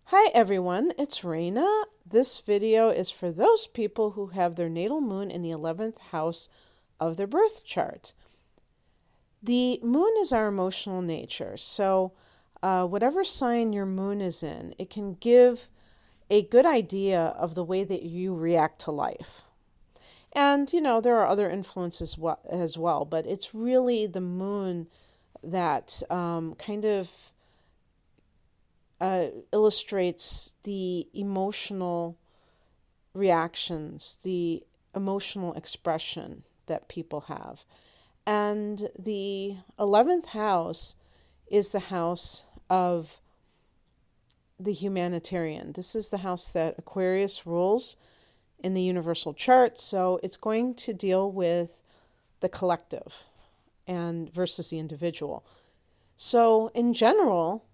Hi everyone, it's Raina. This video is for those people who have their natal moon in the 11th house of their birth chart. The moon is our emotional nature, so whatever sign your moon is in, it can give a good idea of the way that you react to life. And, there are other influences as well, but it's really the moon that kind of illustrates the emotional reactions, the emotional expression that people have. And the 11th house is the house of the humanitarian. This is the house that Aquarius rules in the universal chart, so it's going to deal with the collective and versus the individual. So in general,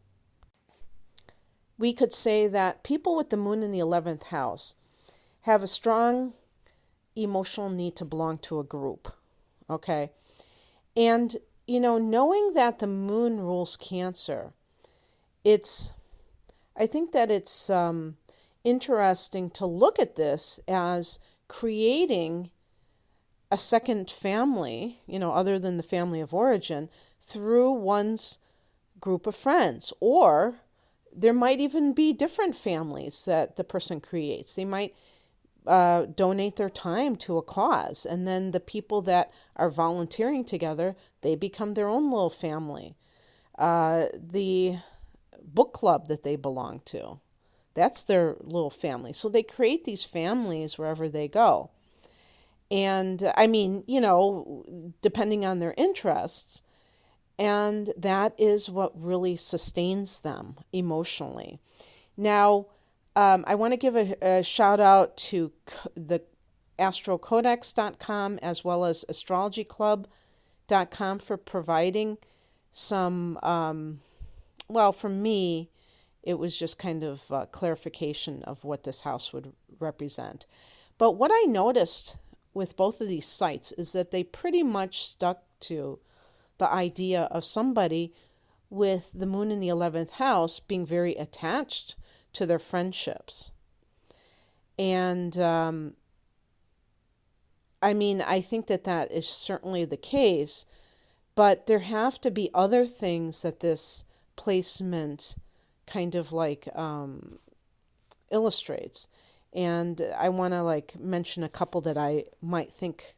we could say that people with the moon in the 11th house have a strong emotional need to belong to a group. Okay. And, knowing that the moon rules Cancer, I think that it's interesting to look at this as creating a second family, other than the family of origin, through one's group of friends. Or there might even be different families that the person creates. They might donate their time to a cause, and then the people that are volunteering together, they become their own little family. The book club that they belong to, that's their little family. So they create these families wherever they go. And depending on their interests, and that is what really sustains them emotionally. Now, I want to give a shout out to the astrocodex.com as well as astrologyclub.com for providing some, for me, it was just kind of clarification of what this house would represent. But what I noticed with both of these sites is that they pretty much stuck to the idea of somebody with the moon in the 11th house being very attached to their friendships. And I think that is certainly the case, but there have to be other things that this placement kind of illustrates. And I want to mention a couple that I might think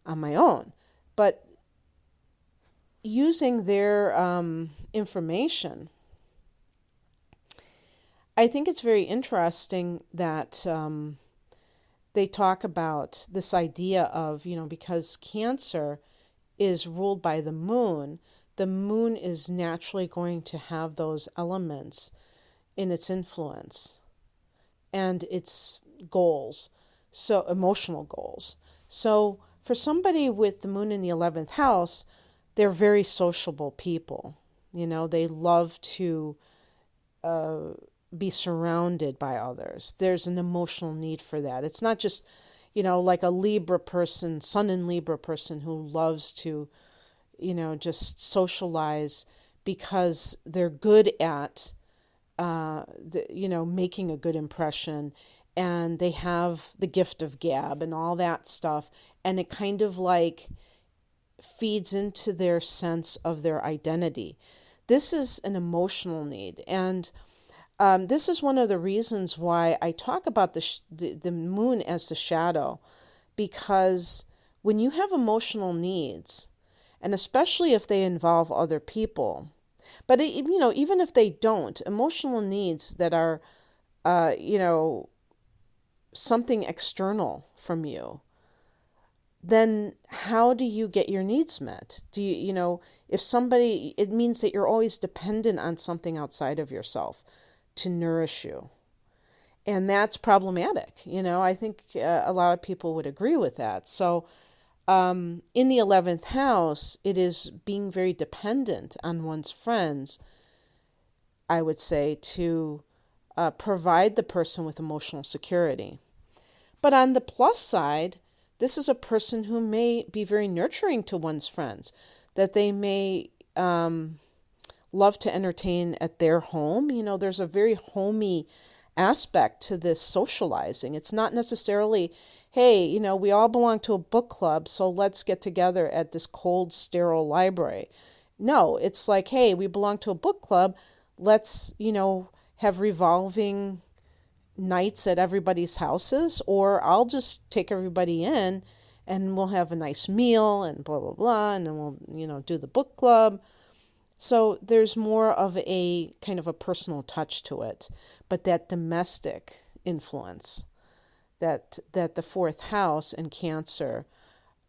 on my own. But using their information, I think it's very interesting that they talk about this idea of, because Cancer is ruled by the moon is naturally going to have those elements in its influence and its goals, so emotional goals. So for somebody with the moon in the 11th house, they're very sociable people. They love to be surrounded by others. There's an emotional need for that. It's not just, like a Libra person, Sun in Libra person who loves to, just socialize because they're good at, making a good impression, and they have the gift of gab and all that stuff. And it kind of feeds into their sense of their identity. This is an emotional need, and this is one of the reasons why I talk about the moon as the shadow, because when you have emotional needs, and especially if they involve other people, but even if they don't, emotional needs that are, something external from you, then how do you get your needs met? Do you, if somebody, it means that you're always dependent on something outside of yourself to nourish you. And that's problematic. I think a lot of people would agree with that. So in the 11th house, it is being very dependent on one's friends, I would say, to provide the person with emotional security. But on the plus side, this is a person who may be very nurturing to one's friends, that they may love to entertain at their home. There's a very homey aspect to this socializing. It's not necessarily, hey, we all belong to a book club, so let's get together at this cold, sterile library. No, it's like, hey, we belong to a book club. Let's, have revolving nights at everybody's houses, or I'll just take everybody in and we'll have a nice meal and blah, blah, blah, and then we'll, do the book club. So there's more of a kind of a personal touch to it, but that domestic influence that the fourth house and Cancer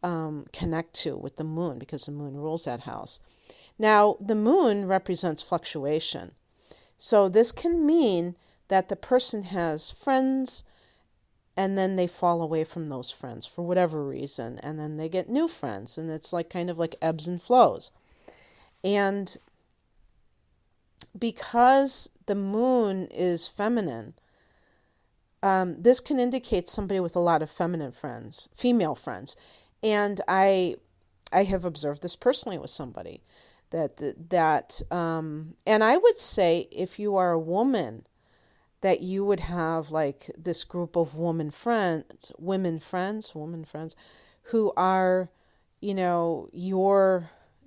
connect to with the moon, because the moon rules that house. Now, the moon represents fluctuation. So this can mean that the person has friends and then they fall away from those friends for whatever reason, and then they get new friends, and it's like kind of like ebbs and flows. And because the moon is feminine, this can indicate somebody with a lot of feminine friends, female friends. And I have observed this personally with somebody that and I would say, if you are a woman, that you would have like this group of women friends who are,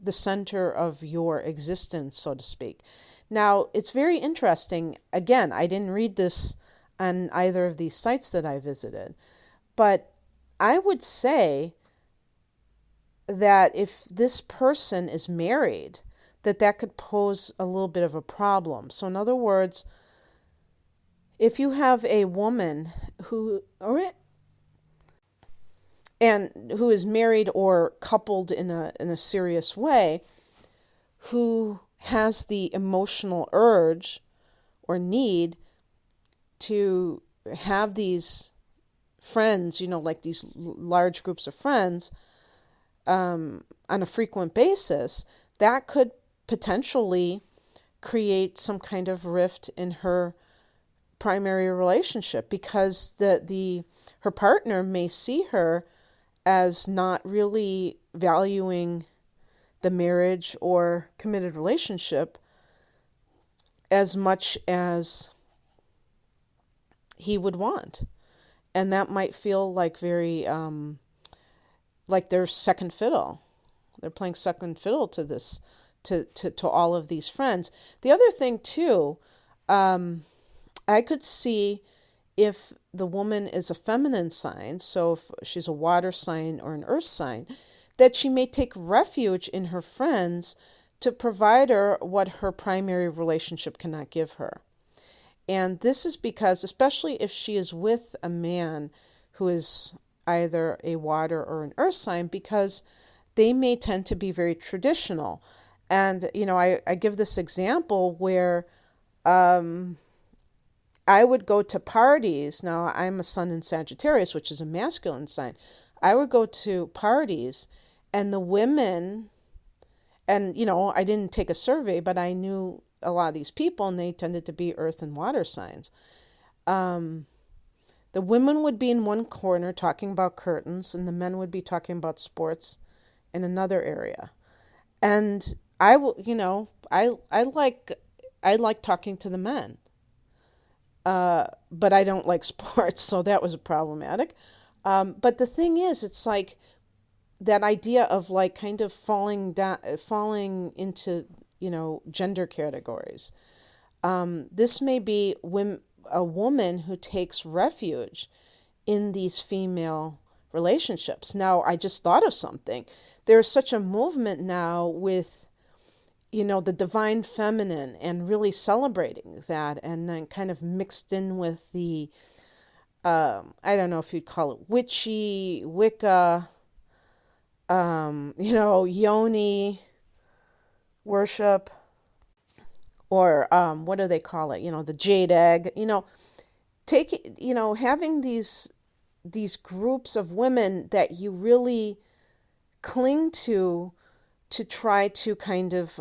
the center of your existence, so to speak. Now, it's very interesting. Again, I didn't read this on either of these sites that I visited, but I would say that if this person is married, that could pose a little bit of a problem. So in other words, if you have a woman who is married or coupled in a serious way, who has the emotional urge or need to have these friends, like these large groups of friends on a frequent basis, that could potentially create some kind of rift in her primary relationship, because her partner may see her as not really valuing the marriage or committed relationship as much as he would want. And that might feel like very like they're second fiddle. They're playing second fiddle to this, to all of these friends. The other thing too, I could see if the woman is a feminine sign, so if she's a water sign or an earth sign, that she may take refuge in her friends to provide her what her primary relationship cannot give her. And this is because, especially if she is with a man who is either a water or an earth sign, because they may tend to be very traditional. And, I give this example where I would go to parties. Now, I'm a sun in Sagittarius, which is a masculine sign. I would go to parties, and the women, and, I didn't take a survey, but I knew a lot of these people, and they tended to be earth and water signs. The women would be in one corner talking about curtains, and the men would be talking about sports in another area. And I like talking to the men. But I don't like sports, so that was problematic. But the thing is, it's like that idea of like kind of falling into, gender categories. This may be a woman who takes refuge in these female relationships. Now, I just thought of something. There's such a movement now with, the divine feminine, and really celebrating that, and then kind of mixed in with the, I don't know if you'd call it witchy, Wicca, yoni worship, or what do they call it? The jade egg. Having these groups of women that you really cling to try to kind of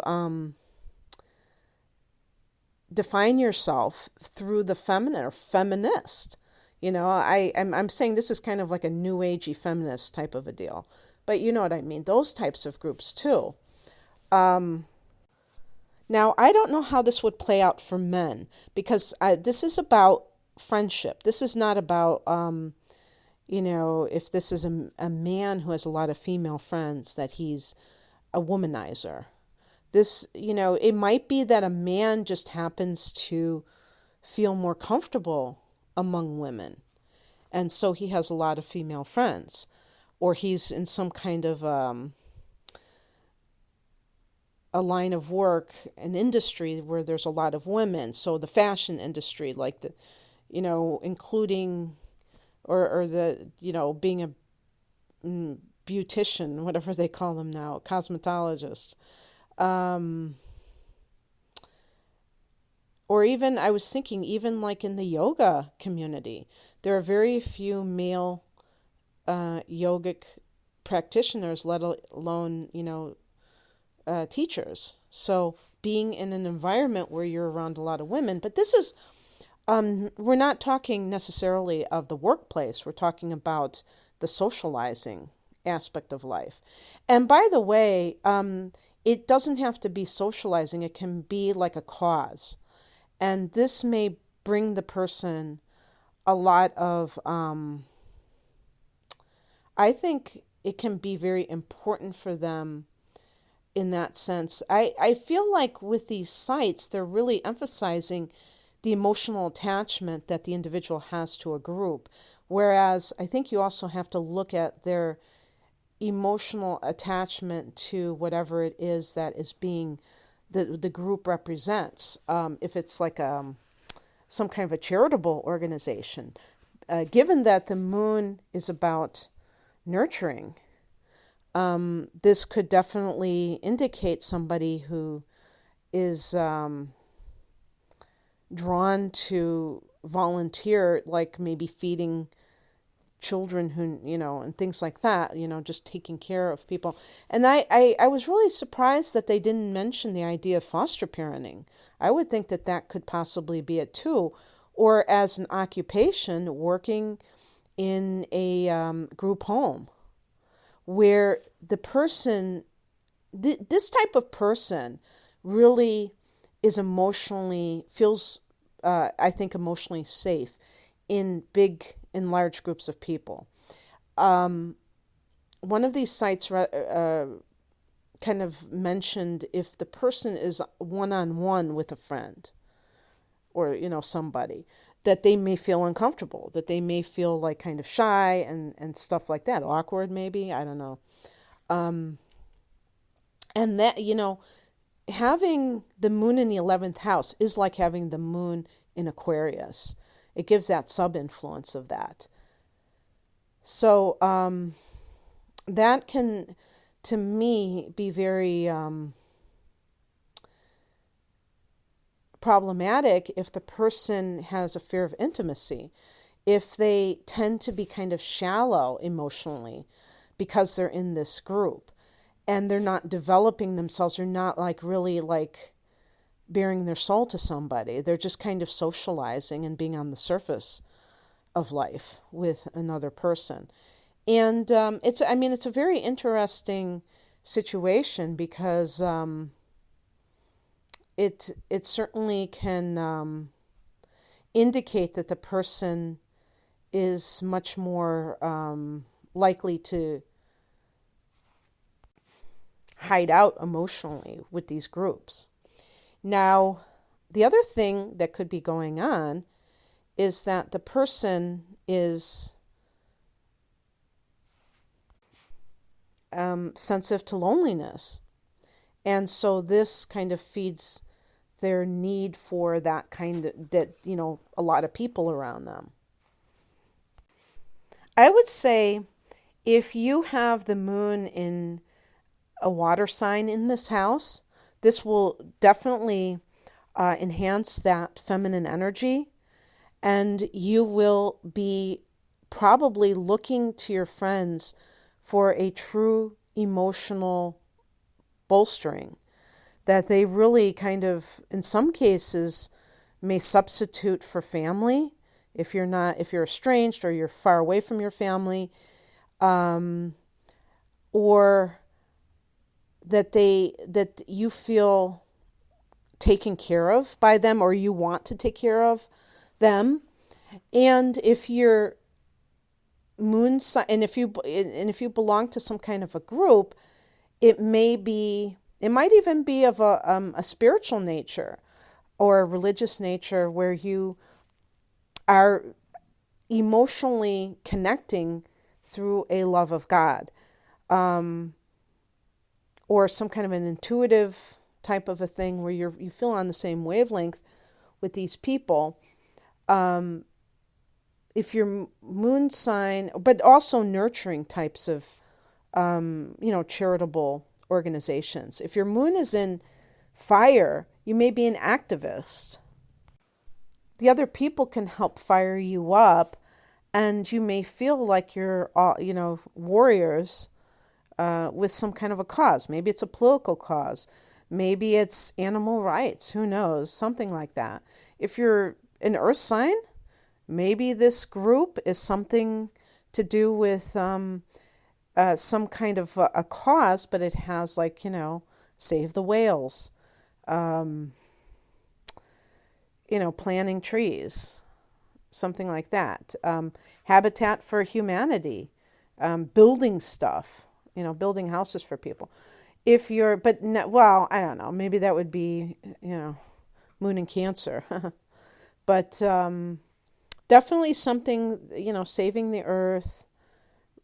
define yourself through the feminine or feminist. I'm saying this is kind of like a new agey feminist type of a deal, but you know what I mean. Those types of groups too. Now, I don't know how this would play out for men because this is about friendship. This is not about, if this is a man who has a lot of female friends, that he's a womanizer. This, it might be that a man just happens to feel more comfortable among women. And so he has a lot of female friends. Or he's in some kind of a line of work, an industry where there's a lot of women. So the fashion industry, like including, or the, being a beautician, whatever they call them now, cosmetologist. Or even, I was thinking, even like in the yoga community, there are very few male yogic practitioners, let alone, teachers. So being in an environment where you're around a lot of women, but this is, we're not talking necessarily of the workplace. We're talking about the socializing aspect of life. And by the way, it doesn't have to be socializing. It can be like a cause. And this may bring the person a lot of, I think it can be very important for them in that sense. I feel like with these sites, they're really emphasizing the emotional attachment that the individual has to a group. Whereas I think you also have to look at their emotional attachment to whatever it is that is being the group represents. If it's like some kind of a charitable organization, given that the moon is about nurturing, this could definitely indicate somebody who is drawn to volunteer, like maybe feeding children who, and things like that, just taking care of people. And I was really surprised that they didn't mention the idea of foster parenting. I would think that that could possibly be it too, or as an occupation, working in a group home where the person, this type of person really is feels, I think, emotionally safe in large groups of people. One of these sites kind of mentioned if the person is one-on-one with a friend or, somebody, that they may feel uncomfortable, that they may feel like kind of shy and stuff like that, awkward maybe, I don't know. And that, having the moon in the 11th house is like having the moon in Aquarius. It gives that sub-influence of that. So that can, to me, be very problematic if the person has a fear of intimacy, if they tend to be kind of shallow emotionally because they're in this group and they're not developing themselves, they're not like really like bearing their soul to somebody. They're just kind of socializing and being on the surface of life with another person. And it's a very interesting situation because it certainly can indicate that the person is much more likely to hide out emotionally with these groups. Now, the other thing that could be going on is that the person is sensitive to loneliness. And so this kind of feeds their need for that kind of, a lot of people around them. I would say if you have the moon in a water sign in this house, this will definitely enhance that feminine energy, and you will be probably looking to your friends for a true emotional bolstering, that they really kind of, in some cases, may substitute for family if you're estranged or you're far away from your family, or that you feel taken care of by them, or you want to take care of them. And if your moon sign, and if you belong to some kind of a group, it might even be of a spiritual nature or a religious nature, where you are emotionally connecting through a love of God, or some kind of an intuitive type of a thing where you feel on the same wavelength with these people. If your moon sign, but also nurturing types of, charitable organizations. If your moon is in fire, you may be an activist. The other people can help fire you up, and you may feel like you're all, warriors with some kind of a cause. Maybe it's a political cause. Maybe it's animal rights. Who knows? Something like that. If you're an earth sign, maybe this group is something to do with some kind of a cause, but it has save the whales, planting trees, something like that. Habitat for Humanity, building stuff, building houses for people. If you're, I don't know, maybe that would be, moon in Cancer. But definitely something, saving the earth,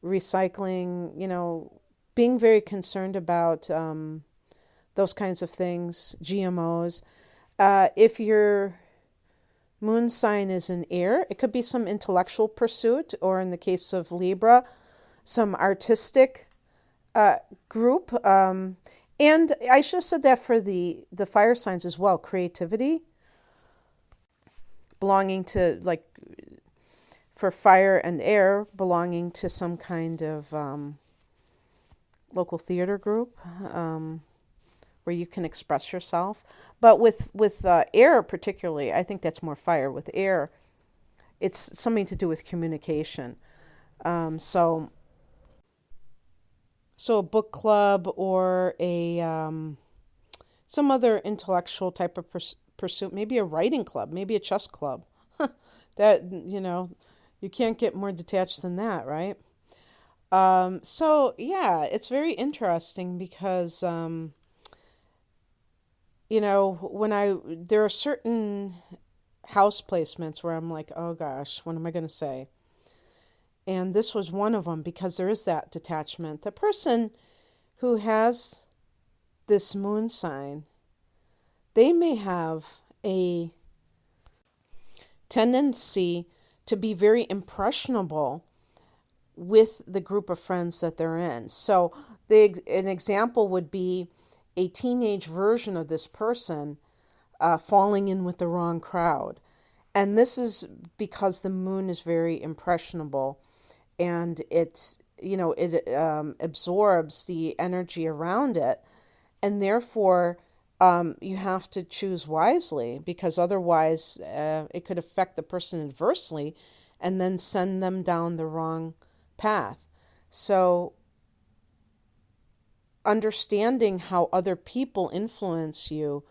recycling, being very concerned about those kinds of things, GMOs. If your moon sign is in air, it could be some intellectual pursuit, or in the case of Libra, some artistic group. And I should have said that for the fire signs as well, creativity, belonging to, for fire and air, belonging to some kind of local theater group where you can express yourself. But with air particularly, I think that's more fire. With air, it's something to do with communication. So a book club, or a some other intellectual type of pursuit, maybe a writing club, maybe a chess club. That, you can't get more detached than that, right? So yeah, it's very interesting because, there are certain house placements where I'm like, oh gosh, what am I going to say? And this was one of them, because there is that detachment. The person who has this moon sign, they may have a tendency to be very impressionable with the group of friends that they're in. So an example would be a teenage version of this person falling in with the wrong crowd. And this is because the moon is very impressionable, and it absorbs the energy around it. And therefore, you have to choose wisely, because otherwise it could affect the person adversely and then send them down the wrong path. So understanding how other people influence you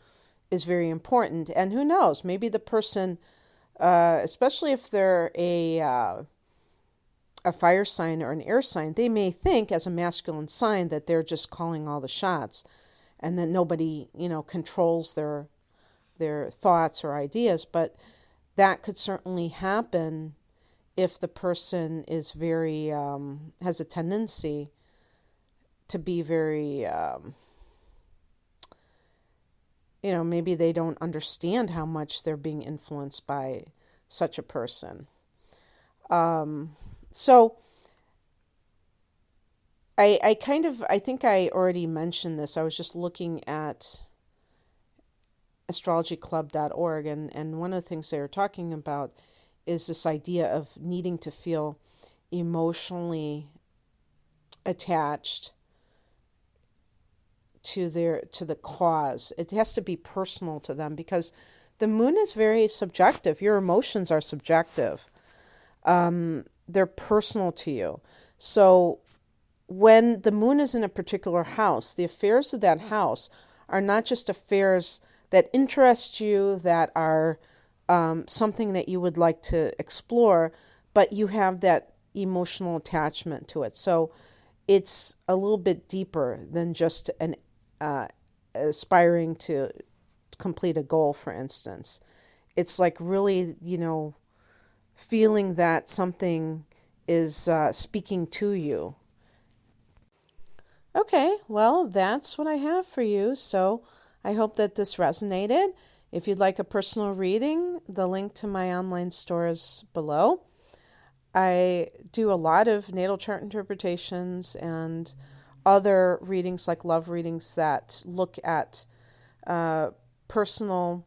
is very important. And who knows, maybe the person, especially if they're a fire sign or an air sign, they may think as a masculine sign that they're just calling all the shots, and that nobody, controls their thoughts or ideas. But that could certainly happen if the person is very, has a tendency to be very, maybe they don't understand how much they're being influenced by such a person. So I think I already mentioned this. I was just looking at astrologyclub.org, and one of the things they were talking about is this idea of needing to feel emotionally attached to the cause. It has to be personal to them, because the moon is very subjective. Your emotions are subjective. They're personal to you. So when the moon is in a particular house, the affairs of that house are not just affairs that interest you, that are something that you would like to explore, but you have that emotional attachment to it. So it's a little bit deeper than just an aspiring to complete a goal, for instance. It's like really, feeling that something is speaking to you. Okay, well, that's what I have for you. So I hope that this resonated. If you'd like a personal reading, the link to my online store is below. I do a lot of natal chart interpretations and other readings like love readings that look at personal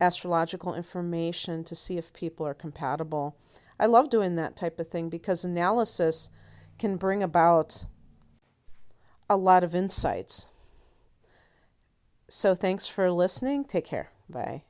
astrological information to see if people are compatible. I love doing that type of thing because analysis can bring about a lot of insights. So thanks for listening. Take care. Bye.